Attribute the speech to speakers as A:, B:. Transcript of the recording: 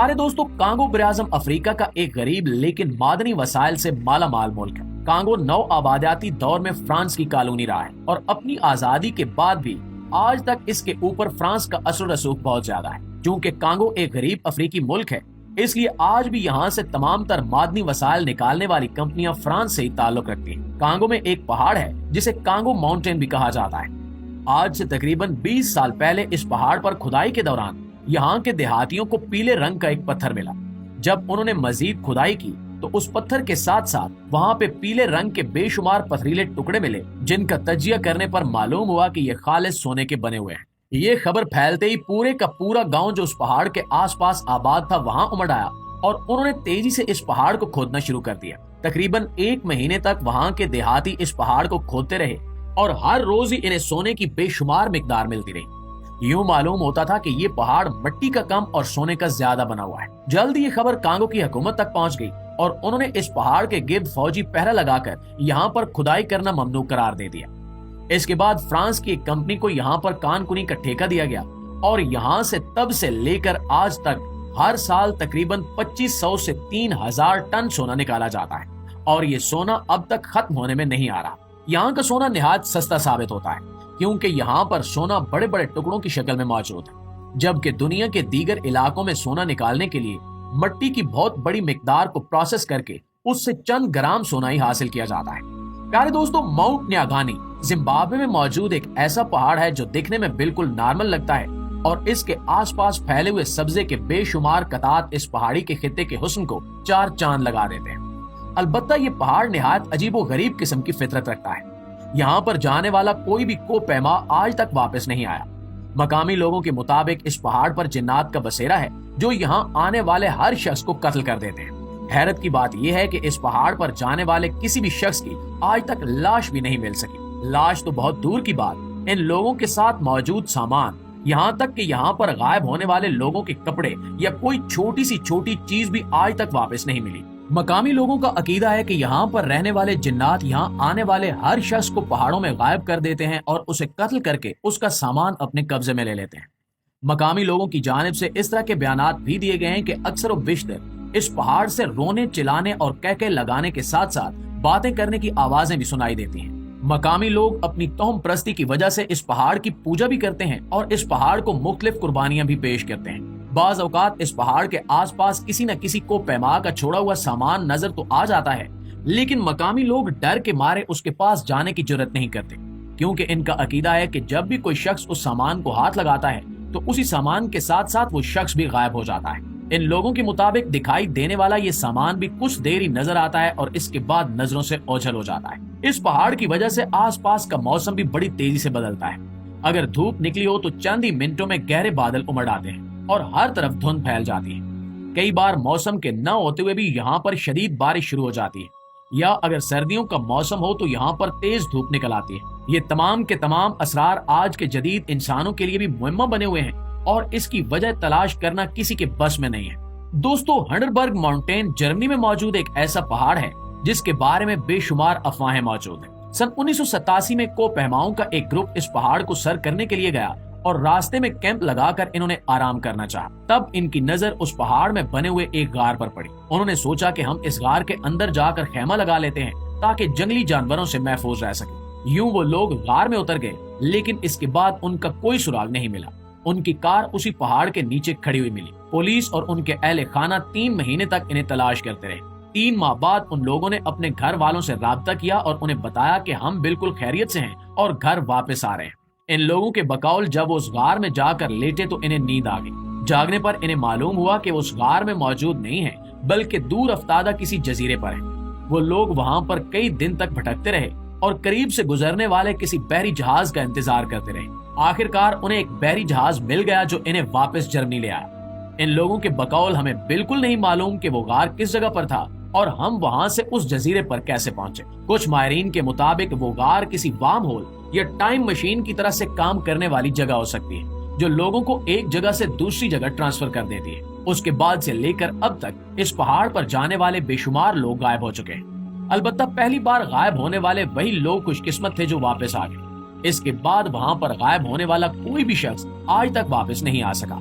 A: प्यारे दोस्तों, Congo ब्राज़म Africa का एक गरीब लेकिन मादनी वसाइल से माला माल मुल्क है। कांगो नौ आबादियाती दौर में फ्रांस की कॉलोनी रहा है और अपनी आजादी के बाद भी आज तक इसके ऊपर फ्रांस का असर रसूख बहुत ज्यादा है। क्योंकि कांगो एक गरीब अफ्रीकी मुल्क है, इसलिए आज भी यहाँ से तमाम तर मादनी वसाइल निकालने वाली कंपनियां फ्रांस से ही ताल्लुक रखती हैं। कांगो में एक पहाड़ है जिसे कांगो माउंटेन भी कहा जाता है। आज से तकरीबन 20 साल पहले इस पहाड़ पर खुदाई के दौरान यहाँ के देहातियों को पीले रंग का एक पत्थर मिला। जब उन्होंने मजीद खुदाई की तो उस पत्थर के साथ साथ वहाँ पे पीले रंग के बेशुमार पथरीले टुकड़े मिले, जिनका तजिया करने पर मालूम हुआ कि ये खालिस सोने के बने हुए हैं। ये खबर फैलते ही पूरे का पूरा गांव जो उस पहाड़ के आसपास आबाद था वहाँ उमड़ आया और उन्होंने तेजी से इस पहाड़ को खोदना शुरू कर दिया। तकरीबन 1 महीने तक वहाँ के देहाती इस पहाड़ को खोदते रहे और हर रोज ही इन्हें सोने की बेशुमार मिकदार मिलती रही। यूं मालूम होता था कि ये पहाड़ मिट्टी का कम और सोने का ज्यादा बना हुआ है। जल्द ये खबर कांगो की हुकूमत तक पहुंच गई और उन्होंने इस पहाड़ के गिर्द फौजी पहरा लगाकर यहाँ पर खुदाई करना ममनू करार दे दिया। इसके बाद फ्रांस की एक कंपनी को यहाँ पर कानकुनी का ठेका दिया गया और यहाँ से तब से लेकर आज तक हर साल तकरीबन 2500 से 3000 टन सोना निकाला जाता है और ये सोना अब तक खत्म होने में नहीं आ रहा। यहाँ का सोना निहायत सस्ता साबित होता है क्योंकि यहाँ पर सोना बड़े बड़े टुकड़ों की शक्ल में मौजूद है, जबकि दुनिया के दीगर इलाकों में सोना निकालने के लिए मिट्टी की बहुत बड़ी मिकदार को प्रोसेस करके उससे चंद ग्राम सोना ही हासिल किया जाता है। प्यारे दोस्तों, माउंट न्यागानी जिम्बाब्वे में मौजूद एक ऐसा पहाड़ है जो दिखने में बिल्कुल नॉर्मल लगता है और इसके आसपास फैले हुए सब्जे के बेशुमार कतात इस पहाड़ी के खित्ते के हुस्न को 4 चांद लगा देते हैं। अलबत्ता ये पहाड़ निहायत अजीबो गरीब किस्म की फितरत रखता है। यहाँ पर जाने वाला कोई भी कोपैमा आज तक वापस नहीं आया। मकामी लोगों के मुताबिक इस पहाड़ पर जिन्नात का बसेरा है जो यहाँ आने वाले हर शख्स को कत्ल कर देते हैं। हैरत की बात यह है कि इस पहाड़ पर जाने वाले किसी भी शख्स की आज तक लाश भी नहीं मिल सकी। लाश तो बहुत दूर की बात, इन लोगों के साथ मौजूद सामान, यहाँ तक कि यहाँ पर गायब होने वाले लोगों के कपड़े या कोई छोटी सी छोटी चीज भी आज तक वापस नहीं मिली। मकामी लोगों का अकीदा है कि यहाँ पर रहने वाले जिन्नात यहाँ आने वाले हर शख्स को पहाड़ों में गायब कर देते हैं और उसे कत्ल करके उसका सामान अपने कब्जे में ले लेते हैं। मकामी लोगों की जानिब से इस तरह के बयानात भी दिए गए हैं कि अक्सर व बेशतर इस पहाड़ से रोने, चिल्लाने और कहके लगाने के साथ साथ बातें करने की आवाजें भी सुनाई देती हैं। मकामी लोग अपनी तोहम प्रस्ती की वजह से इस पहाड़ की पूजा भी करते हैं और इस पहाड़ को मुख्तलिफ कुर्बानियां भी पेश करते हैं। बाज औकात इस पहाड़ के आसपास किसी न किसी को पैमा का छोड़ा हुआ सामान नजर तो आ जाता है, लेकिन मकामी लोग डर के मारे उसके पास जाने की जुर्रत नहीं करते क्योंकि इनका अकीदा है कि जब भी कोई शख्स उस सामान को हाथ लगाता है तो उसी सामान के साथ साथ वो शख्स भी गायब हो जाता है। इन लोगों के मुताबिक दिखाई देने वाला ये सामान भी कुछ देर ही नजर आता है और इसके बाद नजरों से ओझल हो जाता है। इस पहाड़ की वजह से आसपास का मौसम भी बड़ी तेजी से बदलता है। अगर धूप निकली हो तो चंद ही मिनटों में गहरे बादल उमड़ आते हैं और हर तरफ धुंध फैल जाती है। कई बार मौसम के न होते हुए भी यहाँ पर शदीद बारिश शुरू हो जाती है या अगर सर्दियों का मौसम हो तो यहाँ पर तेज धूप निकल आती है। ये तमाम के तमाम असरार आज के जदीद इंसानों के लिए भी मुहिम्मा बने हुए हैं और इसकी वजह तलाश करना किसी के बस में नहीं है। दोस्तों, हंडरबर्ग माउंटेन जर्मनी में मौजूद एक ऐसा पहाड़ है जिसके बारे में बेशुमार अफवाहें मौजूद हैं। सन 1987 में कोपहमाओं का एक ग्रुप इस पहाड़ को सर करने के लिए गया और रास्ते में कैंप लगाकर इन्होंने आराम करना चाहा। तब इनकी नजर उस पहाड़ में बने हुए एक गार पर पड़ी। उन्होंने सोचा कि हम इस गार के अंदर जाकर खेमा लगा लेते हैं ताकि जंगली जानवरों से महफूज रह सके। यूं वो लोग गार में उतर गए, लेकिन इसके बाद उनका कोई सुराग नहीं मिला। उनकी कार उसी पहाड़ के नीचे खड़ी हुई मिली। पुलिस और उनके अहले खाना 3 महीने तक इन्हें तलाश करते रहे। 3 माह बाद उन लोगों ने अपने घर वालों से राब्ता किया और उन्हें बताया कि हम बिल्कुल खैरियत से हैं और घर वापस आ रहे हैं। इन लोगों के बकौल जब वो उस गार में जाकर लेटे तो इन्हें नींद आ गई। जागने पर इन्हें मालूम हुआ कि वो उस गार में मौजूद नहीं है बल्कि दूर अफ्तादा किसी जजीरे पर है। वो लोग वहाँ पर कई दिन तक भटकते रहे और करीब से गुजरने वाले किसी बहरी जहाज का इंतजार करते रहे। आखिरकार उन्हें एक बहरी जहाज मिल गया जो इन्हें वापस जर्मनी ले आया। इन लोगों के बकौल हमें बिल्कुल नहीं मालूम कि वो गार किस जगह पर था और हम वहाँ से उस जजीरे पर कैसे पहुंचे। कुछ माहिरीन के मुताबिक वो गार किसी वार्म होल या टाइम मशीन की तरह से काम करने वाली जगह हो सकती है जो लोगों को एक जगह से दूसरी जगह ट्रांसफर कर देती है। उसके बाद से लेकर अब तक इस पहाड़ पर जाने वाले बेशुमार लोग गायब हो चुके हैं। अलबत्ता पहली बार गायब होने वाले वही लोग खुशकिस्मत थे जो वापस आ गए। इसके बाद वहाँ पर गायब होने वाला कोई भी शख्स आज तक वापस नहीं आ सका।